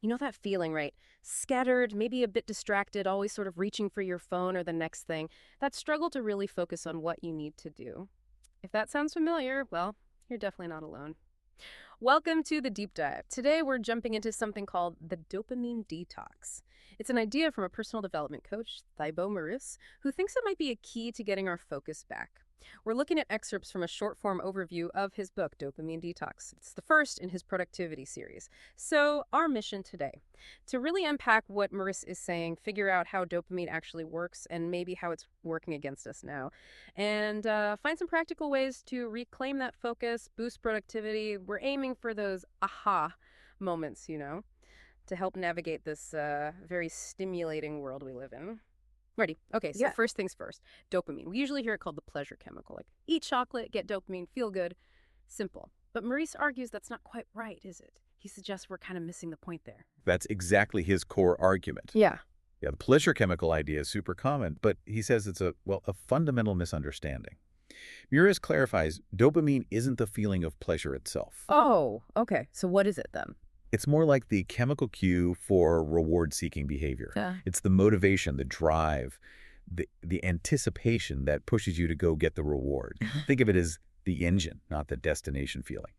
You know that feeling, right? Scattered, maybe a bit distracted, always sort of reaching for your phone or the next thing. That struggle to really focus on what you need to do. If that sounds familiar, well, you're definitely not alone. Welcome to the deep dive. Today we're jumping into something called the dopamine detox. It's an idea from a personal development coach, Thibaut Meurisse, who thinks it might be a key to getting our focus back. We're looking at excerpts from a short form overview of his book, Dopamine Detox. It's the first in his productivity series. So, our mission today, to really unpack what Meurisse is saying, figure out how dopamine actually works, and maybe how it's working against us now, and find some practical ways to reclaim that focus, boost productivity. We're aiming for those aha moments, to help navigate this very stimulating world we live in. Ready. Okay, so Yeah. first things first, dopamine. We usually hear it called the pleasure chemical. Like, eat chocolate, get dopamine, feel good. Simple. But Maurice argues that's not quite right, is it? He suggests we're kind of missing the point there. That's exactly his core argument. Yeah. Yeah, the pleasure chemical idea is super common, but he says it's a fundamental misunderstanding. Meurisse clarifies dopamine isn't the feeling of pleasure itself. Oh, okay. So what is it then? It's more like the chemical cue for reward-seeking behavior. Yeah. It's the motivation, the drive, the anticipation that pushes you to go get the reward. Think of it as the engine, not the destination feeling.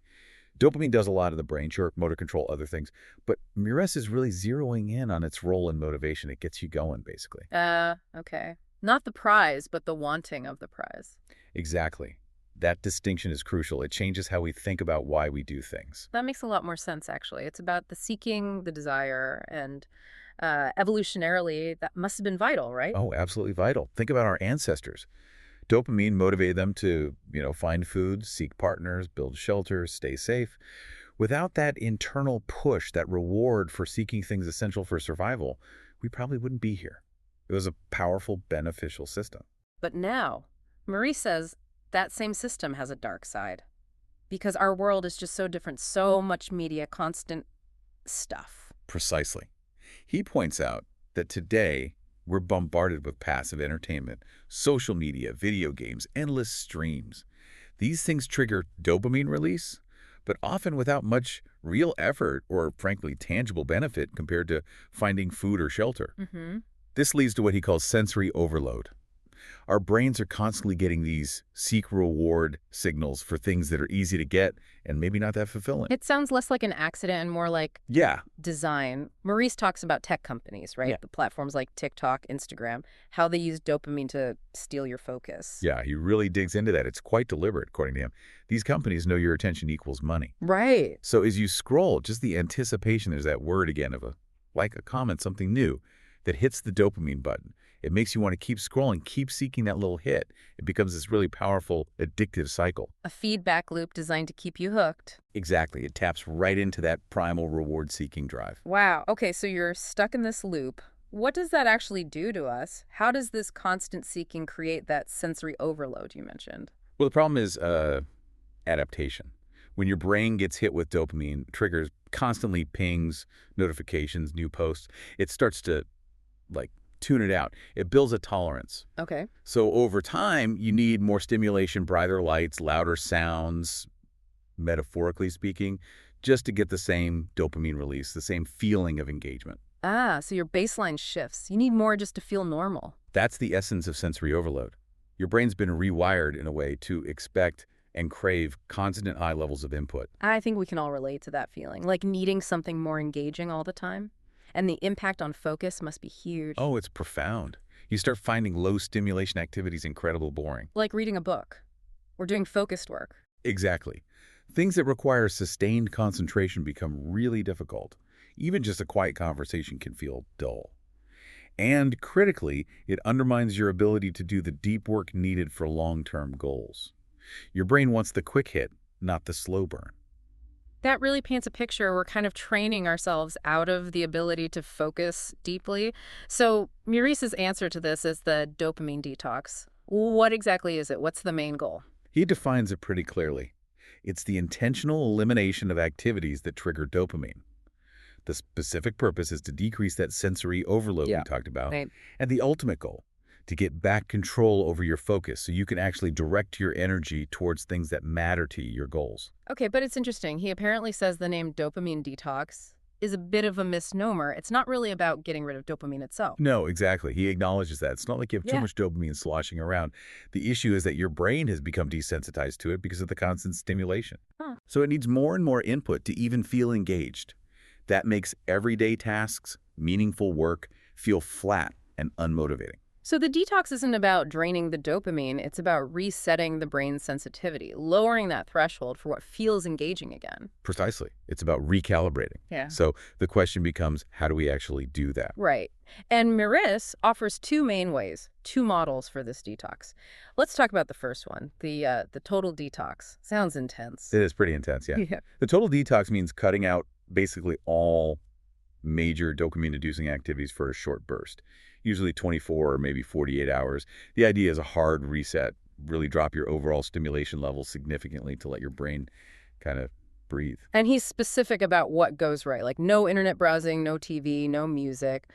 Dopamine does a lot of the brain, sure, motor control, other things, but Meurisse is really zeroing in on its role in motivation. It gets you going, basically. Okay. Not the prize, but the wanting of the prize. Exactly. That distinction is crucial. It changes how we think about why we do things. That makes a lot more sense, actually. It's about the seeking, the desire, and evolutionarily, that must have been vital, right? Oh, absolutely vital. Think about our ancestors. Dopamine motivated them to, find food, seek partners, build shelters, stay safe. Without that internal push, that reward for seeking things essential for survival, we probably wouldn't be here. It was a powerful, beneficial system. But now, Marie says that same system has a dark side. Because our world is just so different, so much media, constant stuff. Precisely. He points out that today we're bombarded with passive entertainment, social media, video games, endless streams. These things trigger dopamine release, but often without much real effort or, frankly, tangible benefit compared to finding food or shelter. Mm-hmm. This leads to what he calls sensory overload. Our brains are constantly getting these seek-reward signals for things that are easy to get and maybe not that fulfilling. It sounds less like an accident and more like Yeah, design. Maurice talks about tech companies, right? Yeah. The platforms like TikTok, Instagram, how they use dopamine to steal your focus. yeah, he really digs into that. It's quite deliberate, according to him. These companies know your attention equals money. Right. So as you scroll, just the anticipation, there's that word again of a comment, something new, that hits the dopamine button. It makes you want to keep scrolling, keep seeking that little hit. It becomes this really powerful, addictive cycle. A feedback loop designed to keep you hooked. Exactly. It taps right into that primal reward-seeking drive. Wow. Okay, so you're stuck in this loop. What does that actually do to us? How does this constant seeking create that sensory overload you mentioned? Well, the problem is adaptation. When your brain gets hit with dopamine, triggers constantly pings, notifications, new posts, it starts to, tune it out. It builds a tolerance. Okay. So over time, you need more stimulation, brighter lights, louder sounds, metaphorically speaking, just to get the same dopamine release, the same feeling of engagement. So your baseline shifts. You need more just to feel normal. That's the essence of sensory overload. Your brain's been rewired in a way to expect and crave constant high levels of input. I think we can all relate to that feeling, like needing something more engaging all the time. And the impact on focus must be huge. Oh, it's profound. You start finding low stimulation activities incredibly boring. Like reading a book or doing focused work. Exactly. Things that require sustained concentration become really difficult. Even just a quiet conversation can feel dull. And critically, it undermines your ability to do the deep work needed for long-term goals. Your brain wants the quick hit, not the slow burn. That really paints a picture. We're kind of training ourselves out of the ability to focus deeply. So Meurisse's answer to this is the dopamine detox. What exactly is it? What's the main goal? He defines it pretty clearly. It's the intentional elimination of activities that trigger dopamine. The specific purpose is to decrease that sensory overload we talked about. Right. And the ultimate goal, to get back control over your focus so you can actually direct your energy towards things that matter to you, your goals. Okay, but it's interesting. He apparently says the name dopamine detox is a bit of a misnomer. It's not really about getting rid of dopamine itself. No, exactly. He acknowledges that. It's not like you have too Yeah. much dopamine sloshing around. The issue is that your brain has become desensitized to it because of the constant stimulation. Huh. So it needs more and more input to even feel engaged. That makes everyday tasks, meaningful work, feel flat and unmotivating. So the detox isn't about draining the dopamine. It's about resetting the brain's sensitivity, lowering that threshold for what feels engaging again. Precisely. It's about recalibrating. Yeah. So the question becomes, how do we actually do that? Right. And Meurisse offers two main ways, two models for this detox. Let's talk about the first one, the total detox. Sounds intense. It is pretty intense, yeah. Yeah. The total detox means cutting out basically all major dopamine-inducing activities for a short burst, usually 24 or maybe 48 hours. The idea is a hard reset, really drop your overall stimulation level significantly to let your brain kind of breathe. And he's specific about what goes right, like no internet browsing, no TV, no music.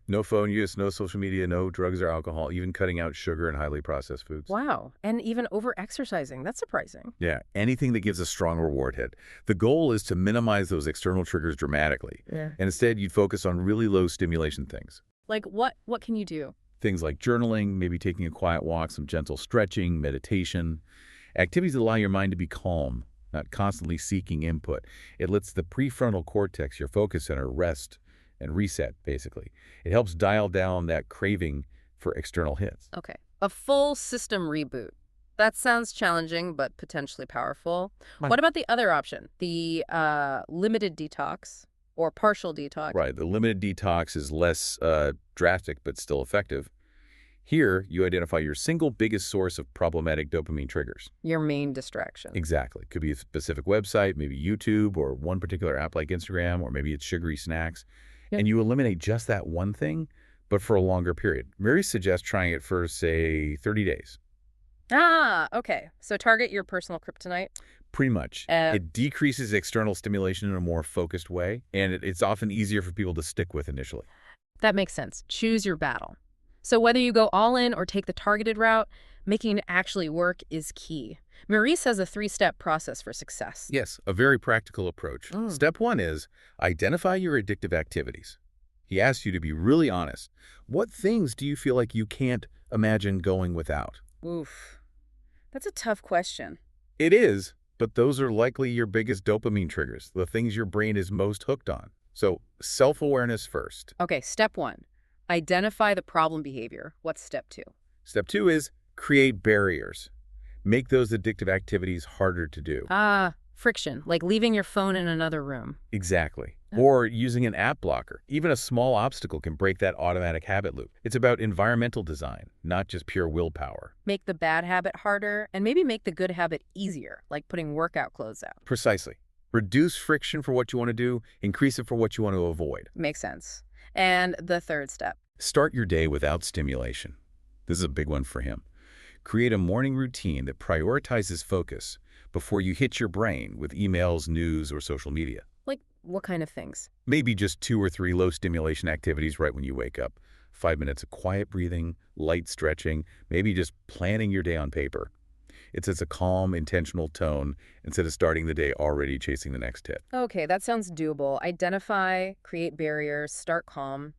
No phone use, no social media, no drugs or alcohol, even cutting out sugar and highly processed foods. Wow. And even over-exercising. That's surprising. Yeah, anything that gives a strong reward hit. The goal is to minimize those external triggers dramatically. Yeah. And instead, you'd focus on really low stimulation things. Like what can you do? Things like journaling, maybe taking a quiet walk, some gentle stretching, meditation. Activities that allow your mind to be calm, not constantly seeking input. It lets the prefrontal cortex, your focus center, rest and reset, basically. It helps dial down that craving for external hits. Okay. A full system reboot. That sounds challenging, but potentially powerful. Right. What about the other option, the limited detox or partial detox? Right. The limited detox is less drastic, but still effective. Here, you identify your single biggest source of problematic dopamine triggers. Your main distraction. Exactly. Could be a specific website, maybe YouTube, or one particular app like Instagram, or maybe it's sugary snacks. Yeah. And you eliminate just that one thing, but for a longer period. Meurisse suggests trying it for, say, 30 days. Ah, okay. So target your personal kryptonite. Pretty much. It decreases external stimulation in a more focused way, and it's often easier for people to stick with initially. That makes sense. Choose your battle. So whether you go all in or take the targeted route, making it actually work is key. Meurisse has a 3-step process for success. Yes, a very practical approach. Mm. Step 1 is identify your addictive activities. He asks you to be really honest. What things do you feel like you can't imagine going without? Oof. That's a tough question. It is, but those are likely your biggest dopamine triggers, the things your brain is most hooked on. So self-awareness first. Okay, step 1. Identify the problem behavior. What's step 2? Step 2 is create barriers. Make those addictive activities harder to do. Ah, friction, like leaving your phone in another room. Exactly. Or using an app blocker. Even a small obstacle can break that automatic habit loop. It's about environmental design, not just pure willpower. Make the bad habit harder, and maybe make the good habit easier, like putting workout clothes out. Precisely. Reduce friction for what you want to do, increase it for what you want to avoid. Makes sense. And the third step. Start your day without stimulation. This is a big one for him. Create a morning routine that prioritizes focus before you hit your brain with emails, news, or social media. Like, what kind of things? Maybe just 2 or 3 low-stimulation activities right when you wake up. 5 minutes of quiet breathing, light stretching, maybe just planning your day on paper. It sets a calm, intentional tone instead of starting the day already chasing the next hit. Okay, that sounds doable. Identify, create barriers, start calm.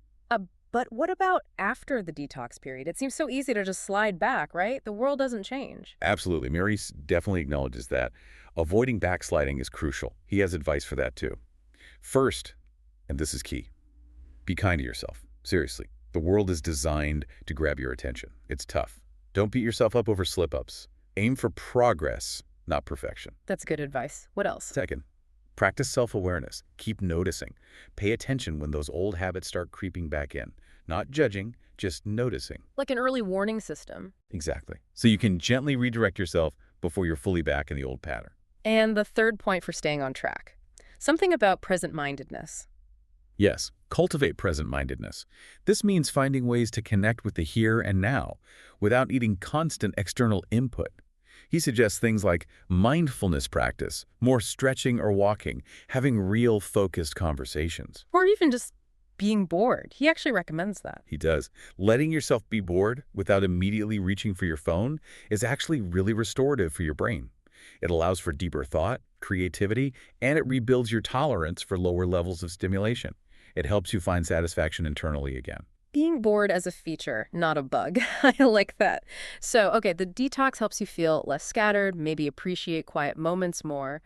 But what about after the detox period? It seems so easy to just slide back, right? The world doesn't change. Absolutely. Meurisse definitely acknowledges that. Avoiding backsliding is crucial. He has advice for that too. First, and this is key, be kind to yourself. Seriously. The world is designed to grab your attention. It's tough. Don't beat yourself up over slip-ups. Aim for progress, not perfection. That's good advice. What else? Second, practice self-awareness. Keep noticing. Pay attention when those old habits start creeping back in. Not judging, just noticing. Like an early warning system. Exactly. So you can gently redirect yourself before you're fully back in the old pattern. And the third point for staying on track. Something about present-mindedness. Yes, cultivate present-mindedness. This means finding ways to connect with the here and now without needing constant external input. He suggests things like mindfulness practice, more stretching or walking, having real focused conversations. Or even just being bored. He actually recommends that. He does. Letting yourself be bored without immediately reaching for your phone is actually really restorative for your brain. It allows for deeper thought, creativity, and it rebuilds your tolerance for lower levels of stimulation. It helps you find satisfaction internally again. Being bored as a feature, not a bug. I like that. So, okay, the detox helps you feel less scattered, maybe appreciate quiet moments more.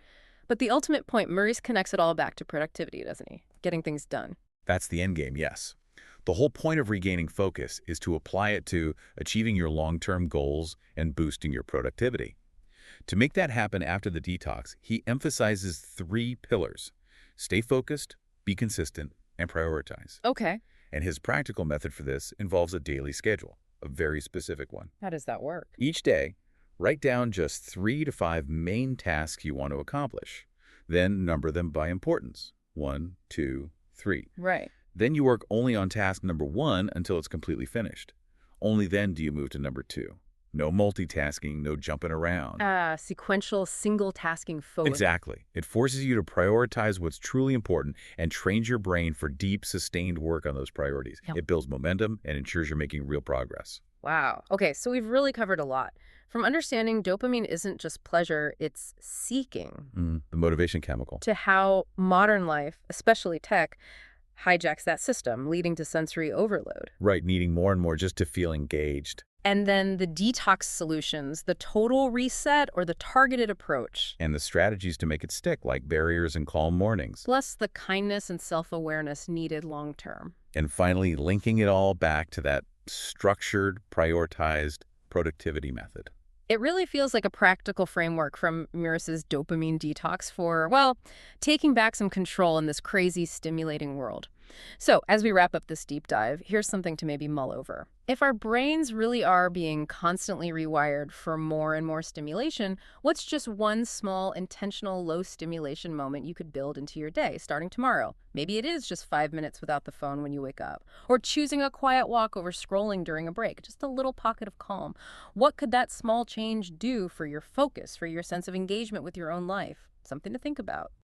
But the ultimate point, Meurisse connects it all back to productivity, doesn't he? Getting things done. That's the end game, yes. The whole point of regaining focus is to apply it to achieving your long-term goals and boosting your productivity. To make that happen after the detox, he emphasizes 3 pillars: stay focused, be consistent, and prioritize. Okay. And his practical method for this involves a daily schedule, a very specific one. How does that work? Each day, write down just 3 to 5 main tasks you want to accomplish. Then number them by importance. 1, 2, 3. Right. Then you work only on task number 1 until it's completely finished. Only then do you move to number 2. No multitasking, no jumping around. Sequential single-tasking focus. Exactly. It forces you to prioritize what's truly important and trains your brain for deep, sustained work on those priorities. Yep. It builds momentum and ensures you're making real progress. Wow. Okay, so we've really covered a lot. From understanding dopamine isn't just pleasure, it's seeking, The motivation chemical. to how modern life, especially tech, hijacks that system, leading to sensory overload. Right, needing more and more just to feel engaged. And then the detox solutions, the total reset or the targeted approach, And the strategies to make it stick, like barriers and calm mornings. plus the kindness and self-awareness needed long term. And finally, linking it all back to that structured, prioritized productivity method. It really feels like a practical framework from Meurisse's dopamine detox for, well, taking back some control in this crazy, stimulating world. So, as we wrap up this deep dive, here's something to maybe mull over. If our brains really are being constantly rewired for more and more stimulation, what's just one small, intentional, low-stimulation moment you could build into your day starting tomorrow? Maybe it is just 5 minutes without the phone when you wake up, or choosing a quiet walk over scrolling during a break, just a little pocket of calm. What could that small change do for your focus, for your sense of engagement with your own life? Something to think about.